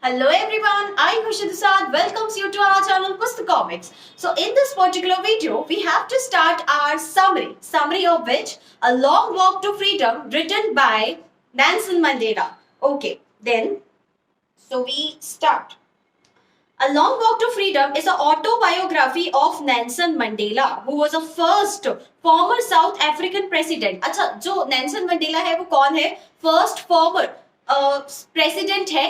Hello everyone, I Khushi Dusad welcomes you to our channel Pustak Comics. So in this particular video, we have to start our summary of which A Long Walk to Freedom written by Nelson Mandela. Okay, then, so we start. A Long Walk to Freedom is an autobiography of Nelson Mandela, who was the first former South African president. अच्छा, जो Nelson Mandela है वो कौन है? First former president है,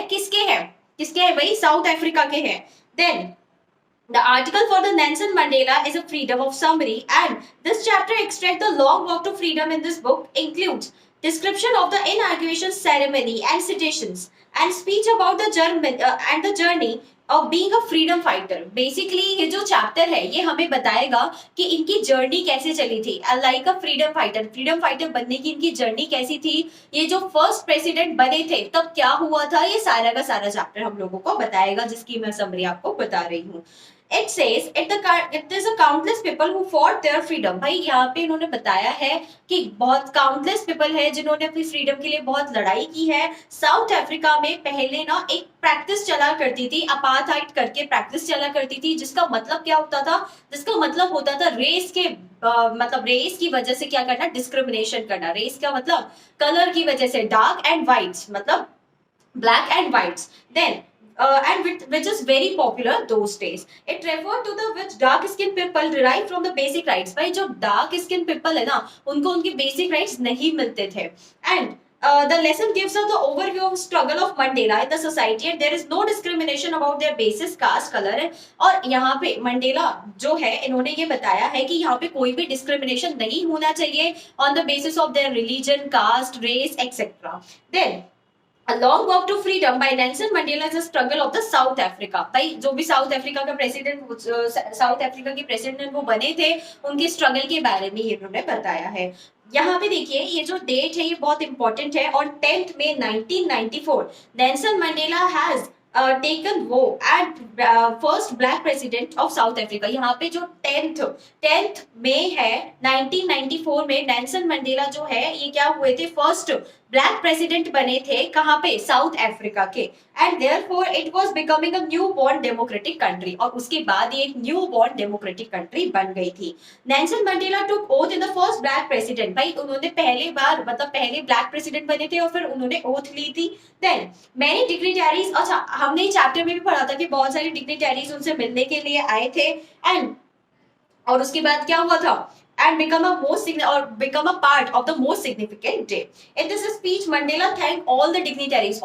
किसके हैं भाई? साउथ अफ्रीका के हैं. Then the article for the Nelson Mandela is a freedom of summary, and this chapter extracts the long walk to freedom in this book includes description of the inauguration ceremony and citations and speech about the journey of being a freedom fighter. Basically ये जो chapter है ये हमें बताएगा कि इनकी journey कैसे चली थी, लाइक अ फ्रीडम फाइटर बनने की इनकी जर्नी कैसी थी, ये जो फर्स्ट प्रेसिडेंट बने थे तब क्या हुआ था, ये सारा का सारा चैप्टर हम लोगों को बताएगा, जिसकी मैं समरी आपको बता रही हूँ. It says it is a countless people who fought their freedom. भाई यहाँ पे इन्होंने बताया है कि बहुत काउंटलेस पीपल है जिन्होंने अपनी फ्रीडम के लिए बहुत लड़ाई की है. साउथ अफ्रीका में पहले ना एक प्रैक्टिस चला करती थी, अपार्थाइड करके प्रैक्टिस चला करती थी, जिसका मतलब क्या होता था? जिसका मतलब होता था रेस के मतलब रेस की वजह से क्या करना? डिस्क्रिमिनेशन करना. रेस का मतलब कलर की वजह से, डार्क एंड व्हाइट्स मतलब black and whites. Then which is very popular those days. It referred to the which dark skin people derive from the basic rights. भाई जो dark skin people है ना, उनको उनके basic rights नहीं मिलते थे. And the lesson gives us the overview of struggle of Mandela in the society, and there is no discrimination about their basis caste color. और यहाँ पे मंडेला जो है इन्होंने ये बताया है कि यहाँ पे कोई भी डिस्क्रिमिनेशन नहीं होना चाहिए on the basis of their religion, caste, race, etc. Then A Long Walk to Freedom by Nelson Mandela is a struggle of the South Africa. भाई जो भी साउथ अफ्रीका का प्रेसिडेंट, साउथ अफ्रीका के president वो बने थे, उनके struggle के बारे में इन्होंने बताया है. यहाँ पे देखिए ये जो डेट है ये बहुत इंपॉर्टेंट है. और 10 मई 1994 नेल्सन मंडेला हैज टेकन वो at first black president of south Africa. यहाँ पे जो 10th मई है 1994 में नेल्सन मंडेला जो है ये क्या हुए थे? फर्स्ट ब्लैक प्रेसिडेंट बने थे. कहाँ पे? साउथ अफ्रीका के. And therefore it was becoming a new born democratic country. और उसके बाद ये एक न्यू बॉर्न डेमोक्रेटिक कंट्री बन गई थी. Nelson Mandela took oath in the first black president. भाई उन्होंने पहले ब्लैक प्रेसिडेंट बने थे और फिर उन्होंने ओथ ली थी. देन मैनी डिग्निटरीज, अच्छा हमने चैप्टर में भी पढ़ा था कि बहुत सारे डिग्निटरीज उनसे मिलने के लिए आए थे. एंड और उसके बाद क्या हुआ था? And become a part of the most significant day. In this speech, Mandela thanked all the dignitaries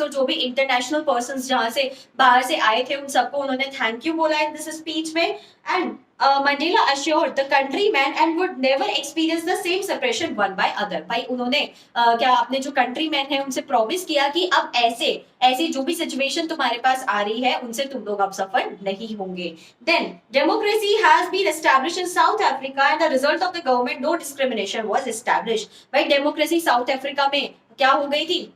और जो भी international persons जहाँ से बाहर से आए थे उन सबको उन्होंने thank you बोला in this speech में. And Mandela assured the countrymen and would never experience the same suppression one by other. भाई उन्होंने क्या अपने जो countrymen हैं उनसे promise किया कि अब ऐसे जो भी situation तुम्हारे पास आ रही है उनसे तुम लोग अब सफर नहीं होंगे. Then democracy has been established in South Africa and the result of the government no discrimination was established. भाई democracy South Africa में क्या हो गई थी?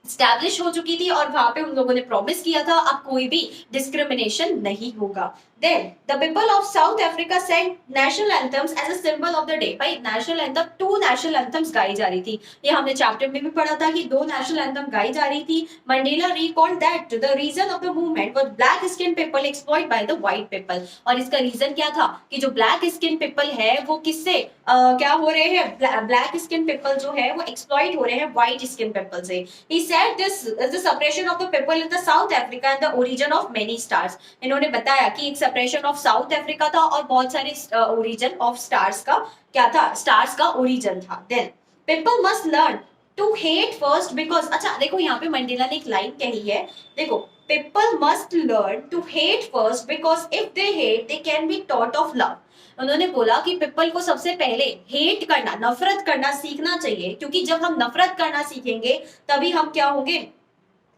स्टैब्लिश हो चुकी थी और वहां पे उन लोगों ने प्रॉमिस किया था अब कोई भी डिस्क्रिमिनेशन नहीं होगा. Then the people of South Africa sang national anthems as a symbol of the day. भाई नेशनल एंथम, 2 नेशनल एंथम्स गाई जा रही थी. ये हमने चैप्टर में भी पढ़ा था कि 2 नेशनल एंथम गाई जा रही थी. Mandela recalled that the reason of the movement was black skin people exploited by the white people. और इसका रीजन क्या था कि जो ब्लैक स्किन पीपल है वो किससे क्या हो रहे हैं? ब्लैक स्किन पीपल जो है वो एक्सप्लॉइट हो रहे हैं व्हाइट स्किन पीपल से. He said this is the separation of the people in the South Africa and the origin of many stars. इन्होंने बताया कि एक सेपरेशन ऑफ साउथ अफ्रीका था और बहुत सारे ओरिजिन ऑफ स्टार्स का क्या था? स्टार्स का ओरिजिन था. Then people must learn to hate first because, अच्छा देखो यहाँ पे मंडेला ने एक लाइन कही है, देखो people must learn to hate first because if they hate they can be taught of love. उन्होंने बोला कि पीपल को सबसे पहले हेट करना, नफरत करना सीखना चाहिए, क्योंकि जब हम नफरत करना सीखेंगे तभी हम क्या होंगे?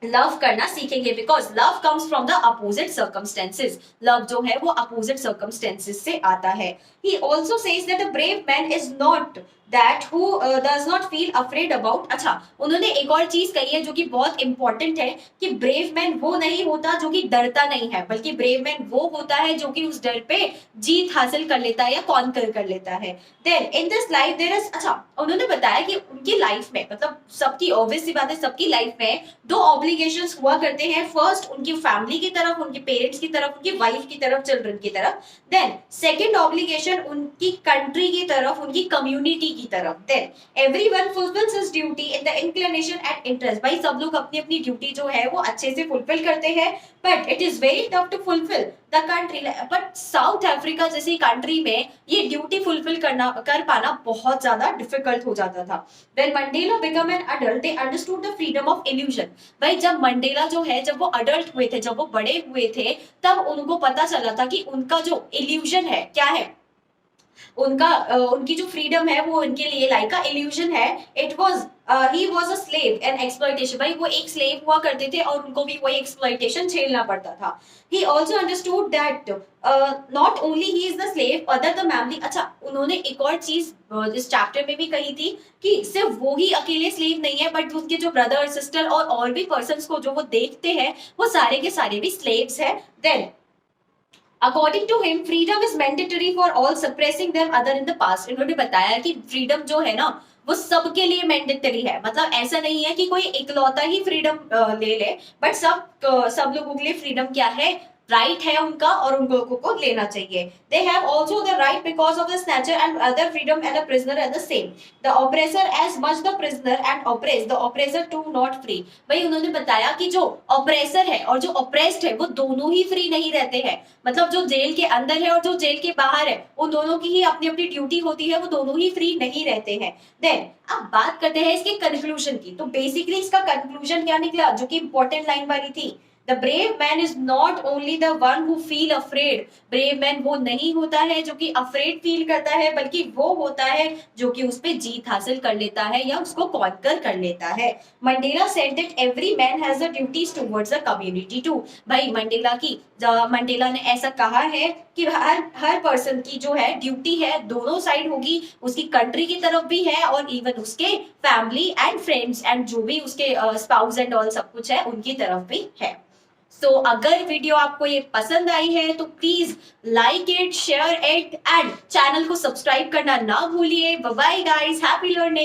लव करना सीखेंगे. Because love comes from the opposite circumstances. Love जो है वो अपोजिट सर्कमस्टेंसेस से आता है. He also says that a brave man is not that who does not feel afraid about. अच्छा, उन्होंने एक और चीज कही है जो कि बहुत इंपॉर्टेंट है कि ब्रेव मैन वो नहीं होता जो कि डरता नहीं है, बल्कि ब्रेव मैन वो होता है जो कि उस डर पे जीत हासिल कर लेता है या कॉन्कर कर लेता है। Then in this life there is, अच्छा उन्होंने बताया कि उनकी लाइफ में, मतलब सबकी ऑब्वियस सी बात है, सबकी लाइफ में दो ऑब्लिगेशंस हुआ करते हैं। फर्स्ट उनकी फैमिली की तरफ, उनके पेरेंट्स की तरफ, उनकी वाइफ की तरफ, चिल्ड्रन की तरफ। देन सेकेंड ऑब्लिगेशन उनकी कंट्री की तरफ, उनकी कम्युनिटी की तरफ। Then everyone fulfils his duty in the inclination and interest. भाई सब लोग अपनी अपनी ड्यूटी जो है वो अच्छे से फुलफिल करते हैं, but it is very tough to fulfil the country. But South Africa जैसी कंट्री में ये ड्यूटी फुलफिल कर पाना बहुत ज्यादा डिफिकल्ट हो जाता था। When Mandela became an adult, they understood the freedom of illusion। भाई जब मंडेला जो है, जब वो अडल्ट हुए थे, जब वो बड़े हुए थे, तब उनको पता चला था कि उनका जो इल्यूजन है क्या है, उनकी जो फ्रीडम है वो उनके लिए लाइक अ इल्यूजन है। It was he was a slave and exploitation. भाई वो एक स्लेव हुआ करते थे और उनको भी वही एक्सप्लॉइटेशन झेलना पड़ता था। ही also understood that not only he is the slave other the family. अच्छा, उन्होंने एक और चीज इस चैप्टर में भी कही थी कि सिर्फ वो ही अकेले स्लेव नहीं है, बट उनके जो ब्रदर सिस्टर और भी पर्सन्स को जो वो देखते हैं, वो सारे के सारे भी स्लेव्स हैं। Then according to him freedom is mandatory for all suppressing them other in the past. इन्होंने बताया कि फ्रीडम जो है ना वो सबके लिए मैंडेटरी है। मतलब ऐसा नहीं है कि कोई इकलौता ही फ्रीडम ले ले, बट सब लोगों के लिए फ्रीडम क्या है, राइट है उनका, और उन लोगों को लेना चाहिए। They have also the right because of the snatcher and other freedom and the prisoner at the same. The oppressor as much the prisoner and oppress the oppressor too not free. भाई उन्होंने बताया कि जो oppressor है और जो oppressed है वो दोनों ही फ्री नहीं रहते हैं। मतलब जो जेल के अंदर है और जो जेल के बाहर है, उन दोनों की ही अपनी अपनी ड्यूटी होती है, वो दोनों ही फ्री नहीं रहते हैं। देन अब बात करते हैं इसके कंक्लूजन की। तो बेसिकली इसका कंक्लूजन क्या निकला, जो कि इंपॉर्टेंट लाइन वाली थी, the brave man is not only the one who feel afraid. Brave man वो नहीं होता है जो कि अफ्रेड फील करता है, बल्कि वो होता है जो कि उस पर जीत हासिल कर लेता है या उसको कॉन्कर कर लेता है। Mandela said that every man has the duties towards the community too. भाई मंडेला ने ऐसा कहा है कि हर पर्सन की जो है ड्यूटी है दोनों साइड होगी, उसकी कंट्री की तरफ भी है और इवन उसके फैमिली एंड फ्रेंड्स एंड जो भी उसके स्पाउस एंड ऑल सब कुछ है उनकी तरफ भी है। सो अगर वीडियो आपको ये पसंद आई है तो please like it, share it and channel को सब्सक्राइब करना ना भूलिए। Bye bye guys, happy learning.